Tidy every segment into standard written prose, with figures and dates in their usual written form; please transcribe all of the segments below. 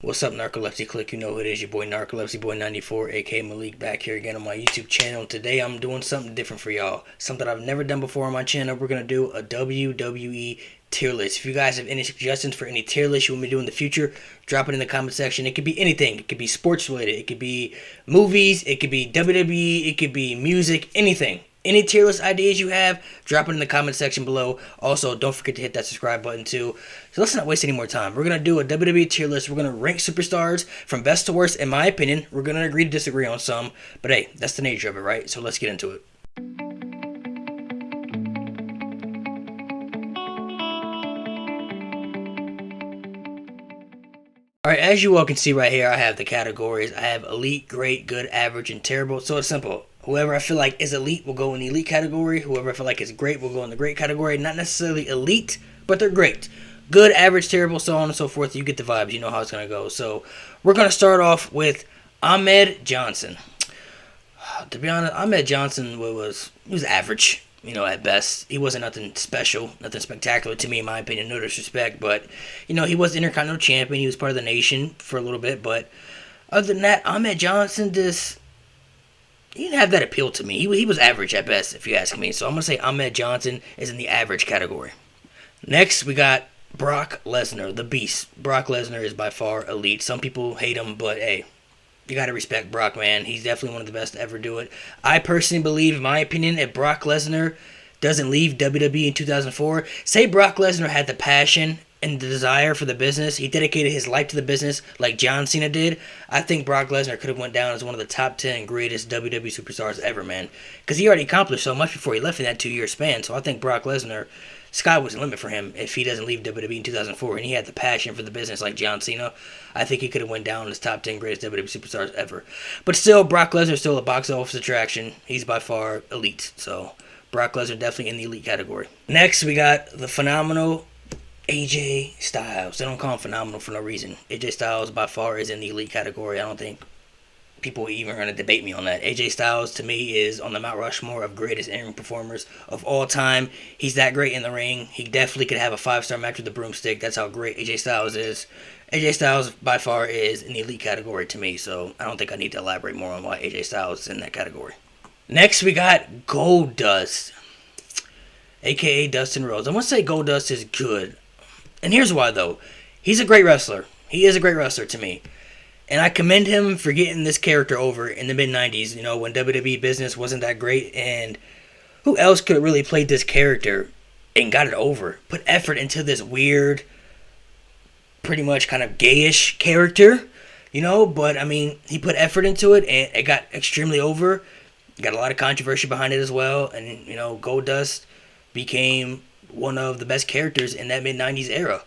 What's up, Narcolepsy Click? You know who it is, your boy Narcolepsy Boy 94, aka Malik, back here again on my YouTube channel. Today I'm doing something different for y'all. Something I've never done before on my channel. We're going to do a WWE tier list. If you guys have any suggestions for any tier list you want me to do in the future, drop it in the comment section. It could be anything. It could be sports related. It could be movies. It could be WWE. It could be music. Anything. Any tier list ideas you have, drop it in the comment section below. Also, don't forget to hit that subscribe button too. So let's not waste any more time. We're going to do a WWE tier list. We're going to rank superstars from best to worst, in my opinion. We're going to agree to disagree on some. But hey, that's the nature of it, right? So let's get into it. Alright, as you all can see right here, I have the categories. I have elite, great, good, average, and terrible. So it's simple. Whoever I feel like is elite will go in the elite category. Whoever I feel like is great will go in the great category. Not necessarily elite, but they're great. Good, average, terrible, so on and so forth. You get the vibes. You know how it's going to go. So we're going to start off with Ahmed Johnson. To be honest, Ahmed Johnson was average, at best. He wasn't nothing special, nothing spectacular to me, in my opinion, no disrespect. But, he was the Intercontinental Champion. He was part of the nation for a little bit. But other than that, Ahmed Johnson he didn't have that appeal to me. He was average at best, if you ask me. So I'm going to say Ahmed Johnson is in the average category. Next, we got Brock Lesnar, the Beast. Brock Lesnar is by far elite. Some people hate him, but hey, you got to respect Brock, man. He's definitely one of the best to ever do it. I personally believe, in my opinion, if Brock Lesnar doesn't leave WWE in 2004, say Brock Lesnar had the passion and the desire for the business, he dedicated his life to the business like John Cena did, I think Brock Lesnar could have went down as one of the top 10 greatest WWE superstars ever, man. Because he already accomplished so much before he left in that 2-year span. So I think Brock Lesnar, sky was the limit for him if he doesn't leave WWE in 2004 and he had the passion for the business like John Cena. I think he could have went down as top 10 greatest WWE superstars ever. But still, Brock Lesnar is still a box office attraction. He's by far elite. So Brock Lesnar definitely in the elite category. Next, we got the phenomenal AJ Styles. They don't call him phenomenal for no reason. AJ Styles by far is in the elite category. I don't think people are even going to debate me on that. AJ Styles to me is on the Mount Rushmore of greatest in-ring performers of all time. He's that great in the ring. He definitely could have a 5-star match with the broomstick. That's how great AJ Styles is. AJ Styles by far is in the elite category to me, so I don't think I need to elaborate more on why AJ Styles is in that category. Next we got Goldust, aka Dustin Rhodes. I want to say Goldust is good. And here's why, though. He's a great wrestler. He is a great wrestler to me. And I commend him for getting this character over in the mid-90s, when WWE business wasn't that great. And who else could have really played this character and got it over? Put effort into this weird, pretty much kind of gayish character, But, he put effort into it, and it got extremely over. Got a lot of controversy behind it as well. And, Goldust became one of the best characters in that mid-90s era.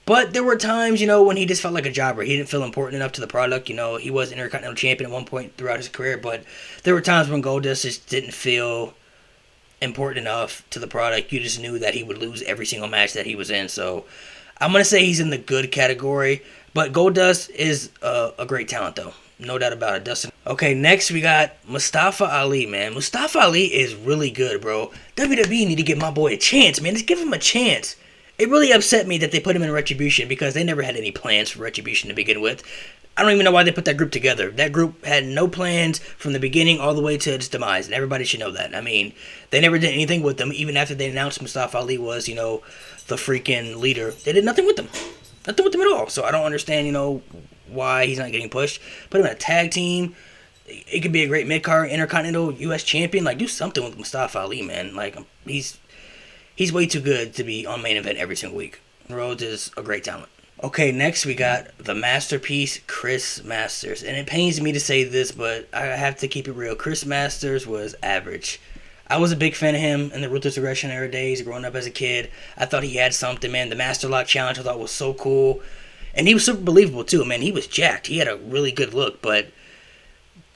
But there were times, when he just felt like a jobber. He didn't feel important enough to the product. He was Intercontinental Champion at one point throughout his career, but there were times when Goldust just didn't feel important enough to the product. You just knew that he would lose every single match that he was in. So I'm going to say he's in the good category, but Goldust is a great talent, though. No doubt about it, Dustin. Okay, next we got Mustafa Ali, man. Mustafa Ali is really good, bro. WWE need to give my boy a chance, man. Just give him a chance. It really upset me that they put him in Retribution because they never had any plans for Retribution to begin with. I don't even know why they put that group together. That group had no plans from the beginning all the way to its demise, and everybody should know that. They never did anything with them, even after they announced Mustafa Ali was, the freaking leader. They did nothing with them. Nothing with them at all. So I don't understand, why he's not getting pushed. Put him in a tag team. It could be a great mid-card Intercontinental U.S. champion. Do something with Mustafa Ali, man. He's way too good to be on main event every single week. Rhodes is a great talent. Okay, next we got the masterpiece, Chris Masters. And it pains me to say this, but I have to keep it real. Chris Masters was average. I was a big fan of him in the Ruthless Aggression era days, growing up as a kid. I thought he had something, man. The Master Lock Challenge I thought was so cool. And he was super believable, too, man. He was jacked. He had a really good look, but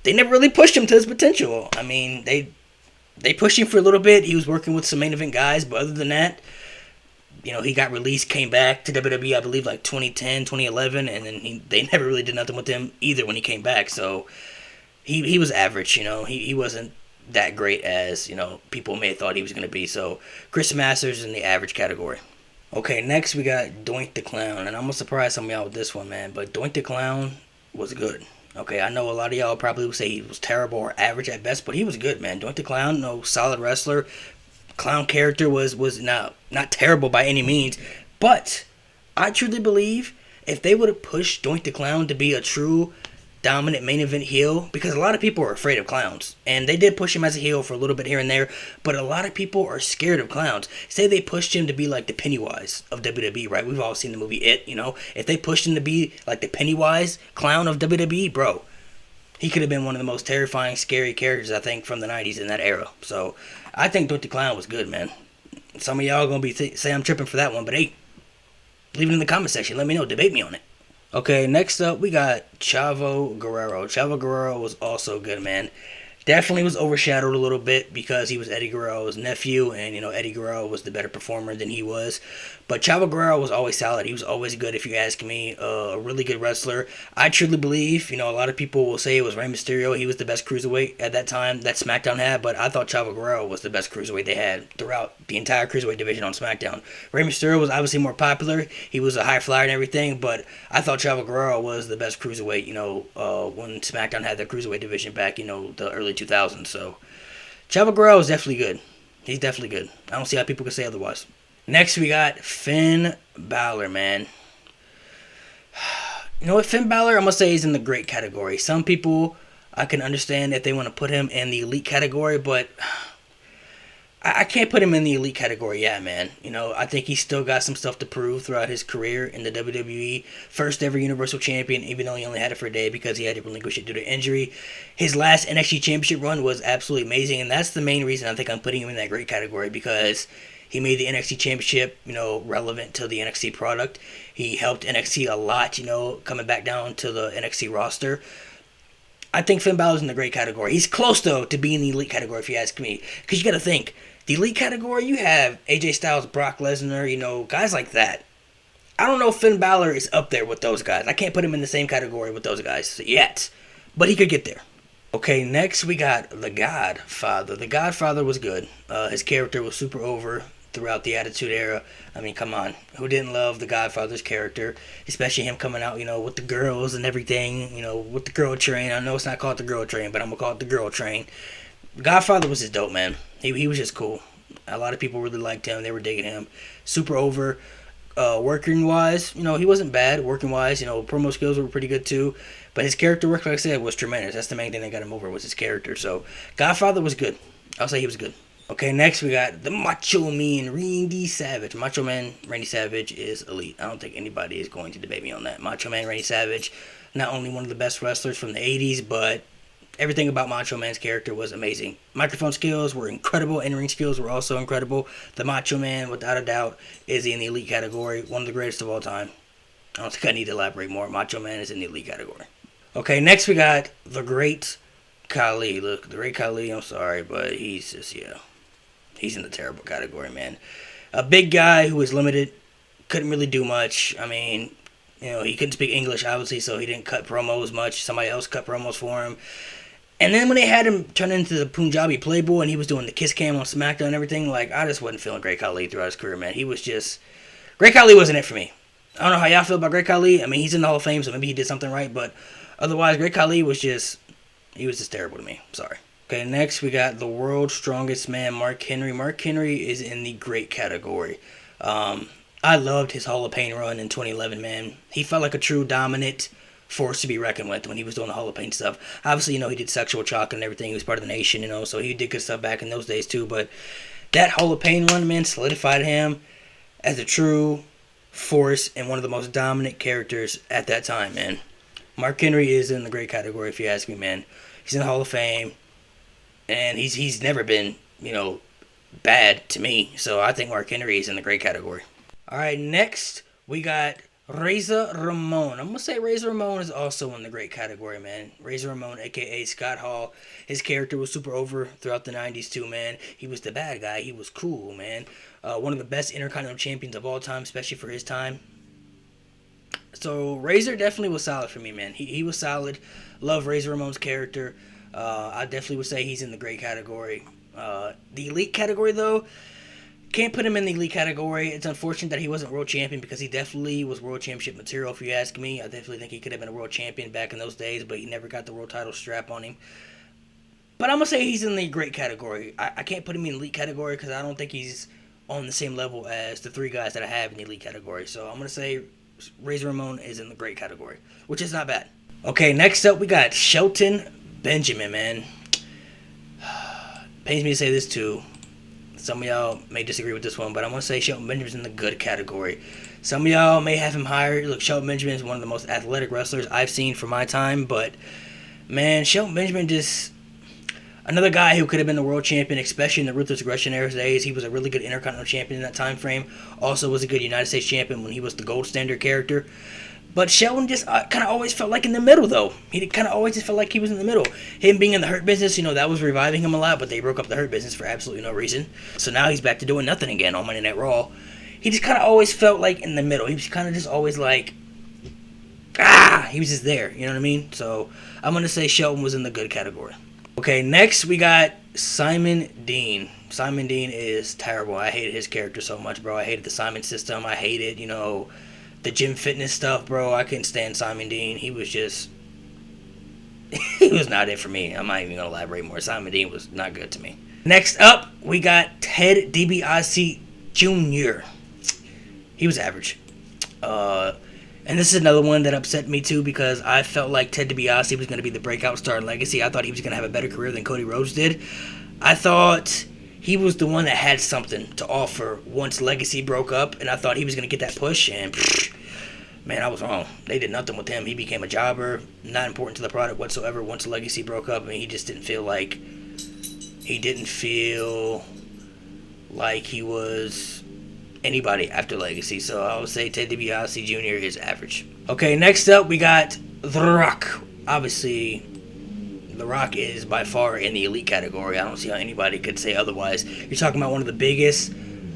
they never really pushed him to his potential. They pushed him for a little bit. He was working with some main event guys, but other than that, he got released, came back to WWE, I believe, 2010, 2011, and then they never really did nothing with him either when he came back. So he was average, He wasn't that great as, people may have thought he was going to be. So Chris Masters is in the average category. Okay, next we got Doink the Clown, and I'm gonna surprise some of y'all with this one, man. But Doink the Clown was good. Okay, I know a lot of y'all probably would say he was terrible or average at best, but he was good, man. Doink the Clown, no solid wrestler. Clown character was not terrible by any means, but I truly believe if they would have pushed Doink the Clown to be a true dominant main event heel, because a lot of people are afraid of clowns, and they did push him as a heel for a little bit here and there, but a lot of people are scared of clowns. Say they pushed him to be like the Pennywise of WWE, right? We've all seen the movie It, you know? If they pushed him to be like the Pennywise clown of WWE, bro, he could have been one of the most terrifying, scary characters, I think, from the 90s in that era. So, I think Doink the Clown was good, man. Some of y'all gonna be say I'm tripping for that one, but hey, leave it in the comment section. Let me know. Debate me on it. Okay, next up, we got Chavo Guerrero. Chavo Guerrero was also good, man. Definitely was overshadowed a little bit because he was Eddie Guerrero's nephew, and, you know, Eddie Guerrero was the better performer than he was. But Chavo Guerrero was always solid. He was always good, if you ask me. A really good wrestler. I truly believe, you know, a lot of people will say it was Rey Mysterio. He was the best cruiserweight at that time that SmackDown had, but I thought Chavo Guerrero was the best cruiserweight they had throughout the entire cruiserweight division on SmackDown. Rey Mysterio was obviously more popular. He was a high flyer and everything, but I thought Chavo Guerrero was the best cruiserweight, you know, when SmackDown had their cruiserweight division back, you know, the early 2000s. So Chavo Guerrero is definitely good. He's definitely good. I don't see how people can say otherwise. Next, we got Finn Balor, man. You know what? Finn Balor, I'm going to say he's in the great category. Some people, I can understand if they want to put him in the elite category, but I can't put him in the elite category yet, man. You know, I think he's still got some stuff to prove throughout his career in the WWE. First ever Universal Champion, even though he only had it for a day because he had to relinquish it due to injury. His last NXT Championship run was absolutely amazing, and that's the main reason I think I'm putting him in that great category, because he made the NXT Championship, you know, relevant to the NXT product. He helped NXT a lot, you know, coming back down to the NXT roster. I think Finn Balor's in the great category. He's close, though, to being in the elite category, if you ask me. Because you got to think, the elite category, you have AJ Styles, Brock Lesnar, you know, guys like that. I don't know if Finn Balor is up there with those guys. I can't put him in the same category with those guys yet. But he could get there. Okay, next we got The Godfather. The Godfather was good. His character was super over throughout the Attitude Era. I mean, come on. Who didn't love The Godfather's character? Especially him coming out, you know, with the girls and everything. You know, with the girl train. I know it's not called the girl train, but I'm going to call it the girl train. Godfather was just dope, man. He was just cool. A lot of people really liked him. They were digging him. Super over. Working wise, you know, he wasn't bad. Working wise, you know, promo skills were pretty good too. But his character work, like I said, was tremendous. That's the main thing that got him over, was his character. So Godfather was good. I'll say he was good. Okay, next we got the Macho Man Randy Savage. Macho Man Randy Savage is elite. I don't think anybody is going to debate me on that. Macho Man Randy Savage, not only one of the best wrestlers from the 80s, but everything about Macho Man's character was amazing. Microphone skills were incredible. In-ring skills were also incredible. The Macho Man, without a doubt, is in the elite category. One of the greatest of all time. I don't think I need to elaborate more. Macho Man is in the elite category. Okay, next we got the Great Khali. Look, the Great Khali, I'm sorry, but he's just, yeah. He's in the terrible category, man. A big guy who was limited. Couldn't really do much. I mean, you know, he couldn't speak English, obviously, so he didn't cut promos much. Somebody else cut promos for him. And then when they had him turn into the Punjabi Playboy and he was doing the kiss cam on SmackDown and everything, like, I just wasn't feeling Great Khali throughout his career, man. He was just... Great Khali wasn't it for me. I don't know how y'all feel about Great Khali. I mean, he's in the Hall of Fame, so maybe he did something right, but otherwise, Great Khali was just... He was just terrible to me. Sorry. Okay, next we got the world's strongest man, Mark Henry. Mark Henry is in the great category. I loved his Hall of Pain run in 2011, man. He felt like a true dominant force to be reckoned with when he was doing the Hall of Pain stuff. Obviously, you know, he did sexual chocolate and everything. He was part of the Nation, you know, so he did good stuff back in those days too. But that Hall of Pain run, man, solidified him as a true force and one of the most dominant characters at that time, man. Mark Henry is in the great category, if you ask me, man. He's in the Hall of Fame. And he's never been, you know, bad to me. So I think Mark Henry is in the great category. All right, next we got Raza Ramon. I'm going to say Raza Ramon is also in the great category, man. Raza Ramon, a.k.a. Scott Hall. His character was super over throughout the 90s too, man. He was the bad guy. He was cool, man. One of the best Intercontinental Champions of all time, especially for his time. So Razor definitely was solid for me, man. He was solid. Love Razor Ramon's character. I definitely would say he's in the great category. The elite category, though, Can't put him in the elite category. It's unfortunate that he wasn't world champion because he definitely was world championship material, if you ask me. I definitely think he could have been a world champion back in those days, but he never got the world title strap on him. But I'm going to say he's in the great category. I can't put him in the elite category because I don't think he's on the same level as the three guys that I have in the elite category. So I'm going to say Raza Ramon is in the great category, which is not bad. Okay, next up we got Shelton Benjamin, man. Pains me to say this too. Some of y'all may disagree with this one, but I'm going to say Shelton Benjamin's in the good category. Some of y'all may have him higher. Look, Shelton Benjamin is one of the most athletic wrestlers I've seen for my time, but, man, Shelton Benjamin just... Another guy who could have been the world champion, especially in the Ruthless Aggression era days. He was a really good Intercontinental champion in that time frame. Also was a good United States champion when he was the gold standard character. But Shelton just kind of always felt like in the middle, though. He kind of always just felt like he was in the middle. Him being in the Hurt Business, that was reviving him a lot, but they broke up the Hurt Business for absolutely no reason. So now he's back to doing nothing again on Monday Night Raw. He just kind of always felt like in the middle. He was kind of just always like, he was just there, you know what I mean? So I'm going to say Shelton was in the good category. Okay, next we got Simon Dean. Simon Dean is terrible. I hated his character so much, bro. I hated the Simon system. I hated, the gym fitness stuff, bro. I couldn't stand Simon Dean. He was just... he was not it for me. I'm not even going to elaborate more. Simon Dean was not good to me. Next up, we got Ted DiBiase Jr. He was average. And this is another one that upset me too because I felt like Ted DiBiase was going to be the breakout star in Legacy. I thought he was going to have a better career than Cody Rhodes did. I thought he was the one that had something to offer once Legacy broke up, and I thought he was going to get that push, and man, I was wrong. They did nothing with him. He became a jobber, not important to the product whatsoever once Legacy broke up, and he just didn't feel like he was anybody after Legacy. So I would say Ted DiBiase Jr. is average. Okay, next up we got The Rock. Obviously, The Rock is by far in the elite category. I don't see how anybody could say otherwise. You're talking about one of the biggest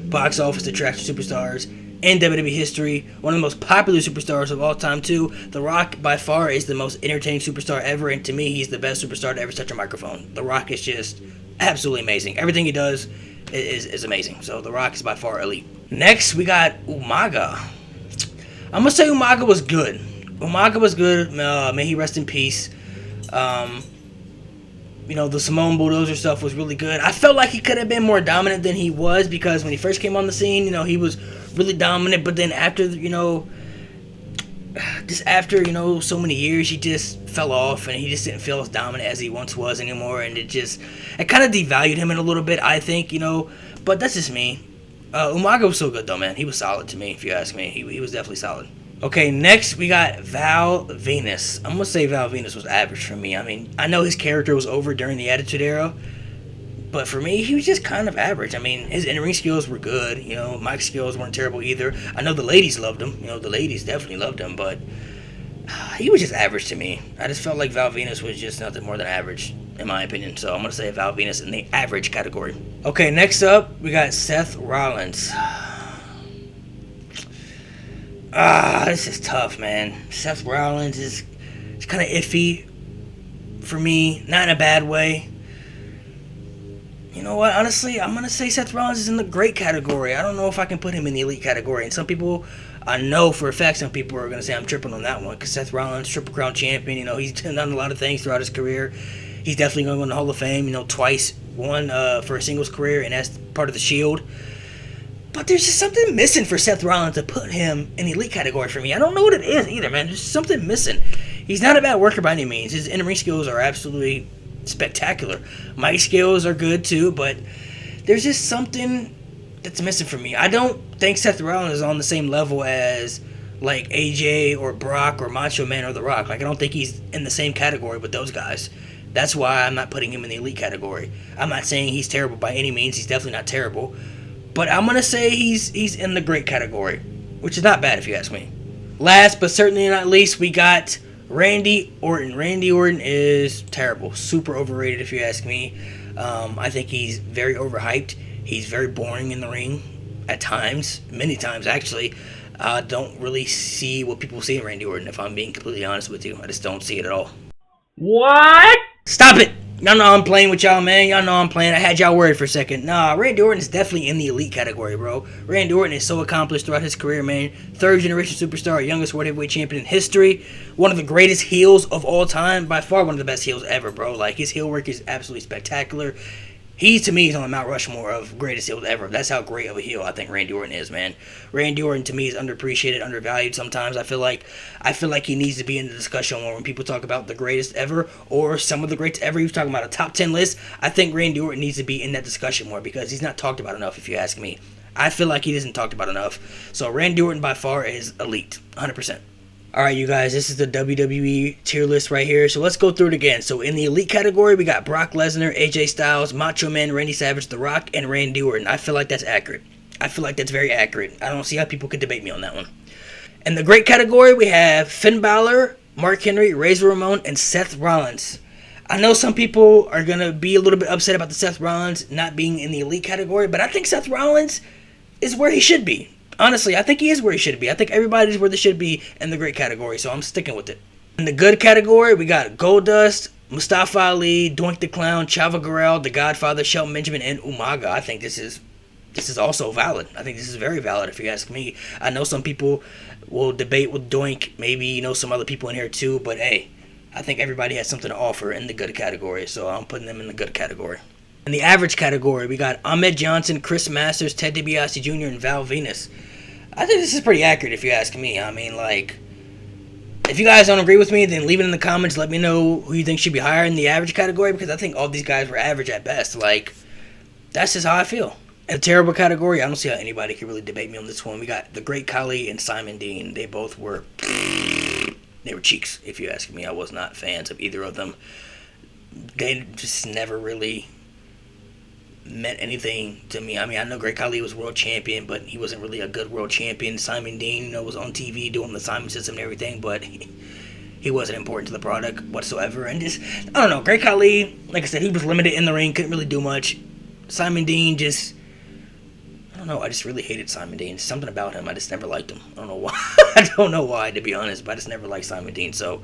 box office attraction superstars in WWE history. One of the most popular superstars of all time, too. The Rock, by far, is the most entertaining superstar ever, and to me, he's the best superstar to ever touch a microphone. The Rock is just absolutely amazing. Everything he does is amazing. So The Rock is by far elite. Next, we got Umaga. I'm going to say Umaga was good. Umaga was good. May he rest in peace. The Samoan Bulldozer stuff was really good. I felt like he could have been more dominant than he was because when he first came on the scene, he was really dominant. But then after, so many years, he just fell off and he just didn't feel as dominant as he once was anymore. And it kind of devalued him in a little bit, I think, But that's just me. Umaga was so good, though, man. He was solid to me, if you ask me. He was definitely solid. Okay, next we got Val Venus. I'm going to say Val Venus was average for me. I mean, I know his character was over during the Attitude Era, but for me, he was just kind of average. I mean, his in-ring skills were good. Mic skills weren't terrible either. I know the ladies loved him. The ladies definitely loved him, but he was just average to me. I just felt like Val Venus was just nothing more than average, in my opinion. So I'm going to say Val Venus in the average category. Okay, next up, we got Seth Rollins. This is tough, man. Seth Rollins is kind of iffy for me. Not in a bad way. You know what? Honestly, I'm going to say Seth Rollins is in the great category. I don't know if I can put him in the elite category. And some people, I know for a fact, some people are going to say I'm tripping on that one. Because Seth Rollins, Triple Crown champion, he's done a lot of things throughout his career. He's definitely going to go in the Hall of Fame, twice. One for a singles career, and that's part of the Shield. But there's just something missing for Seth Rollins to put him in the elite category for me. I don't know what it is either, man. There's something missing. He's not a bad worker by any means. His in-ring skills are absolutely spectacular. Mic skills are good too, but there's just something that's missing for me. I don't think Seth Rollins is on the same level as like AJ or Brock or Macho Man or The Rock. I don't think he's in the same category with those guys. That's why I'm not putting him in the elite category. I'm not saying he's terrible by any means. He's definitely not terrible. But I'm going to say he's in the great category, which is not bad if you ask me. Last but certainly not least, we got Randy Orton. Randy Orton is terrible. Super overrated if you ask me. I think he's very overhyped. He's very boring in the ring at times. Many times, actually. I don't really see what people see in Randy Orton, if I'm being completely honest with you. I just don't see it at all. What? Stop it! Y'all know I'm playing with y'all, man. Y'all know I'm playing. I had y'all worried for a second. Nah, Randy Orton is definitely in the elite category, bro. Randy Orton is so accomplished throughout his career, man. Third generation superstar, youngest world heavyweight champion in history. One of the greatest heels of all time. By far one of the best heels ever, bro. Like, his heel work is absolutely spectacular. He, to me, is on the Mount Rushmore of greatest heels ever. That's how great of a heel I think Randy Orton is, man. Randy Orton, to me, is underappreciated, undervalued sometimes. I feel like he needs to be in the discussion more when people talk about the greatest ever or some of the greats ever. He was talking about a top 10 list. I think Randy Orton needs to be in that discussion more because he's not talked about enough, if you ask me. I feel like he isn't talked about enough. So Randy Orton, by far, is elite. 100%. Alright, you guys, this is the WWE tier list right here. So let's go through it again. So in the elite category, we got Brock Lesnar, AJ Styles, Macho Man, Randy Savage, The Rock, and Randy Orton. I feel like that's accurate. I feel like that's very accurate. I don't see how people could debate me on that one. In the great category, we have Finn Balor, Mark Henry, Raza Ramon, and Seth Rollins. I know some people are going to be a little bit upset about the Seth Rollins not being in the elite category, but I think Seth Rollins is where he should be. Honestly, I think he is where he should be. I think everybody's where they should be in the great category, so I'm sticking with it. In the good category, we got Goldust, Mustafa Ali, Doink the Clown, Chavo Guerrero, The Godfather, Shelton Benjamin, and Umaga. I think this is also valid. I think this is very valid if you ask me. I know some people will debate with Doink, maybe some other people in here too, but hey, I think everybody has something to offer in the good category, so I'm putting them in the good category. In the average category, we got Ahmed Johnson, Chris Masters, Ted DiBiase Jr., and Val Venus. I think this is pretty accurate if you ask me. I mean, like, if you guys don't agree with me, then leave it in the comments. Let me know who you think should be higher in the average category because I think all these guys were average at best. Like, that's just how I feel. In the terrible category, I don't see how anybody can really debate me on this one. We got the great Khali and Simon Dean. They both were, they were cheeks, if you ask me. I was not fans of either of them. They just never really meant anything to me. I mean, I know Great Khali was world champion, but he wasn't really a good world champion. Simon Dean, was on TV doing the Simon system and everything, but he wasn't important to the product whatsoever. And just, I don't know, Great Khali, like I said, he was limited in the ring, couldn't really do much. Simon Dean just, I don't know, I just really hated Simon Dean. Something about him, I just never liked him. I don't know why. I don't know why, to be honest, but I just never liked Simon Dean. So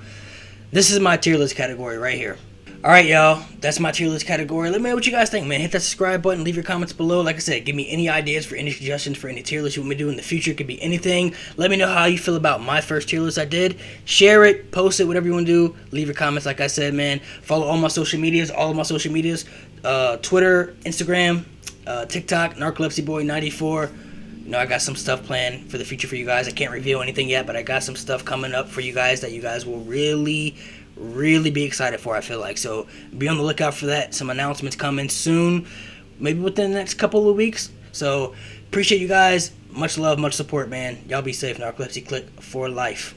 this is my tier list category right here. Alright, y'all, that's my tier list category. Let me know what you guys think, man. Hit that subscribe button, leave your comments below. Like I said, give me any ideas for any suggestions for any tier list you want me to do in the future. It could be anything. Let me know how you feel about my first tier list I did. Share it, post it, whatever you want to do. Leave your comments, like I said, man. Follow all of my social medias. Twitter, Instagram, TikTok, NarcolepsyBoy94. I got some stuff planned for the future for you guys. I can't reveal anything yet, but I got some stuff coming up for you guys that you guys will really be excited for, I feel like. So be on the lookout for that. Some announcements coming soon, maybe within the next couple of weeks. So appreciate you guys. Much love, much support, man. Y'all be safe. Narcolepsy Click for life.